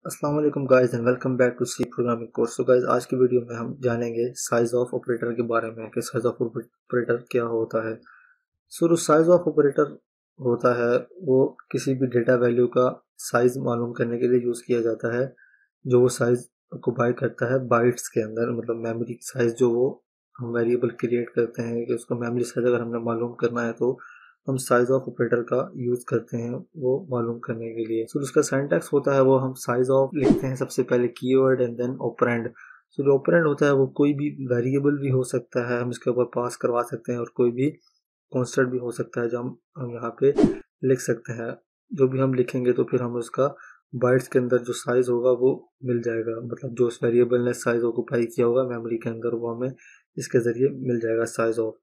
अस्सलाम वालेकुम guys and welcome back to C programming course. तो गाइस आज की वीडियो में हम जानेंगे साइज ऑफ ऑपरेटर के बारे में कि साइज ऑफ ऑपरेटर क्या होता है। जो साइज ऑफ ऑपरेटर होता है वो किसी भी डेटा वैल्यू का साइज मालूम करने के लिए यूज़ किया जाता है, जो वो साइज को बाय करता है बाइट्स के अंदर, मतलब मेमोरी साइज जो वो हम वेरिएबल क्रिएट करते हैं कि उसका मेमोरी साइज अगर हमने मालूम करना है तो हम साइज ऑफ ऑपरेटर का यूज करते हैं वो मालूम करने के लिए। सो उसका सिंटैक्स होता है वो हम साइज ऑफ लिखते हैं सबसे पहले कीवर्ड एंड देन ऑपरेंड। सो जो ऑपरेंड होता है वो कोई भी वेरिएबल भी हो सकता है, हम इसके ऊपर पास करवा सकते हैं, और कोई भी कॉन्स्टेंट भी हो सकता है जो हम यहाँ पे लिख सकते हैं। जो भी हम लिखेंगे तो फिर हम उसका बाइट्स के अंदर जो साइज होगा वो मिल जाएगा, मतलब जो उस वेरिएबल ने साइज ऑक्यूपाई किया होगा मेमोरी के अंदर वो हमें इसके ज़रिए मिल जाएगा साइज ऑफ।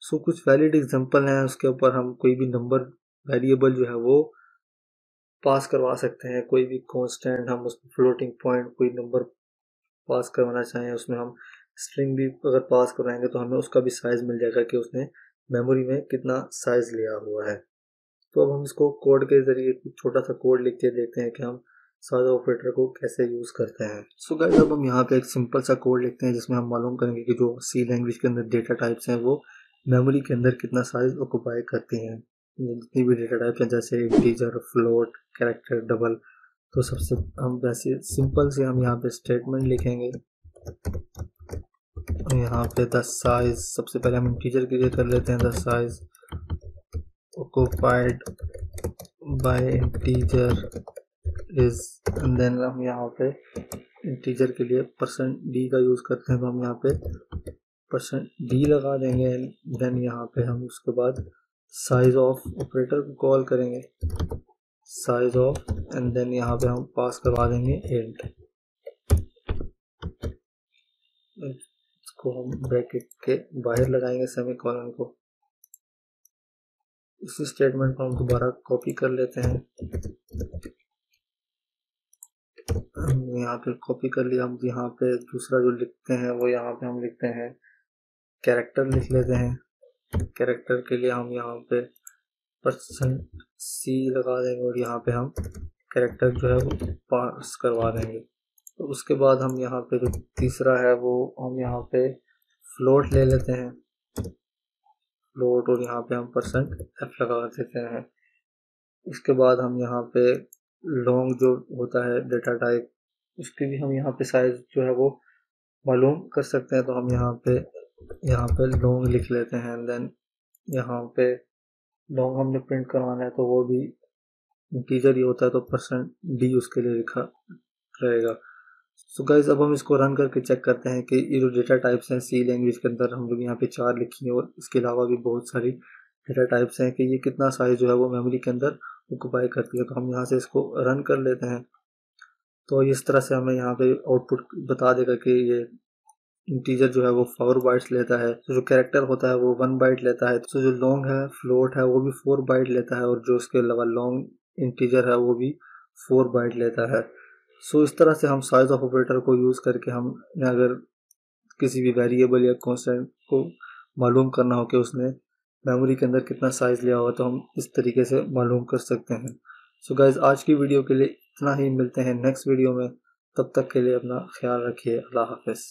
सो कुछ वैलिड एग्जांपल हैं, उसके ऊपर हम कोई भी नंबर वेरिएबल जो है वो पास करवा सकते हैं, कोई भी कांस्टेंट हम उसमें फ्लोटिंग पॉइंट कोई नंबर पास करवाना चाहें, उसमें हम स्ट्रिंग भी अगर पास करवाएंगे तो हमें उसका भी साइज मिल जाएगा कि उसने मेमोरी में कितना साइज लिया हुआ है। तो अब हम इसको कोड के जरिए कुछ छोटा सा कोड लिख के देखते हैं कि हम साइज ऑपरेटर को कैसे यूज करते हैं। सो गाइस अब हम यहाँ पे एक सिंपल सा कोड लिखते हैं जिसमें हम मालूम करेंगे कि जो सी लैंग्वेज के अंदर डेटा टाइप्स हैं वो मेमोरी के अंदर कितना साइज ऑक्यूपाई करती हैं। ये जितनी भी डेटा टाइप्स हैं जैसे इंटीजर, फ्लोट, कैरेक्टर, डबल, तो सबसे हम वैसे सिंपल से हम यहाँ पे स्टेटमेंट लिखेंगे। यहाँ पे द साइज सबसे पहले हम इंटीजर के लिए कर लेते हैं, the size occupied by integer is, and then हम यहाँ पे इंटीजर के लिए %d का यूज़ करते हैं तो हम यहाँ पे %d लगा देंगे। देन यहाँ पे हम उसके बाद साइज ऑफ ऑपरेटर को कॉल करेंगे, साइज ऑफ, एंड देन यहाँ पे हम पास करवा देंगे इंट। इसको हम ब्रैकेट के बाहर लगाएंगे सेमीकोलन को। इसी स्टेटमेंट को हम दोबारा कॉपी कर लेते हैं, हम यहाँ पे कॉपी कर लिया। हम यहाँ पे दूसरा जो लिखते हैं वो यहाँ पे हम लिखते हैं कैरेक्टर लिख लेते हैं। कैरेक्टर के लिए हम यहाँ पे %c लगा देंगे और यहाँ पे हम कैरेक्टर जो है वो पास करवा देंगे। तो उसके बाद हम यहाँ पे जो तीसरा है वो हम यहाँ पे फ्लोट ले लेते हैं, फ्लोट, और यहाँ पे हम %f लगा देते हैं। इसके बाद हम यहाँ पे लॉन्ग जो होता है डेटा टाइप उसकी भी हम यहाँ पे साइज जो है वो मालूम कर सकते हैं, तो हम यहाँ पे लॉन्ग लिख लेते हैं। देन यहाँ पे लॉन्ग हमने प्रिंट करवाना है तो वो भी इंटीजर ही होता है तो %d उसके लिए लिखा रहेगा। सो गाइज अब हम इसको रन करके चेक करते हैं कि ये जो डेटा टाइप्स हैं सी लैंग्वेज के अंदर हम लोग यहाँ पे 4 लिखी हैं और इसके अलावा भी बहुत सारी डेटा टाइप्स हैं कि ये कितना साइज जो है वो मेमोरी के अंदर ऑक्यूपाई करती है। तो हम यहाँ से इसको रन कर लेते हैं तो इस तरह से हमें यहाँ पे आउटपुट बता देगा कि ये इंटीजर जो है वो 4 बाइट्स लेता है, तो जो कैरेक्टर होता है वो 1 बाइट लेता है, तो जो लॉन्ग है फ्लोट है वो भी 4 बाइट लेता है, और जो इसके अलावा लॉन्ग इंटीजर है वो भी 4 बाइट लेता है। सो इस तरह से हम साइज ऑफ ऑपरेटर को यूज़ करके हम अगर किसी भी वेरिएबल या कांस्टेंट को मालूम करना हो कि उसने मेमोरी के अंदर कितना साइज लिया हुआ तो हम इस तरीके से मालूम कर सकते हैं। सो गाइज आज की वीडियो के लिए इतना ही, मिलते हैं नेक्स्ट वीडियो में, तब तक के लिए अपना ख्याल रखिए। अल्लाह हाफिज़।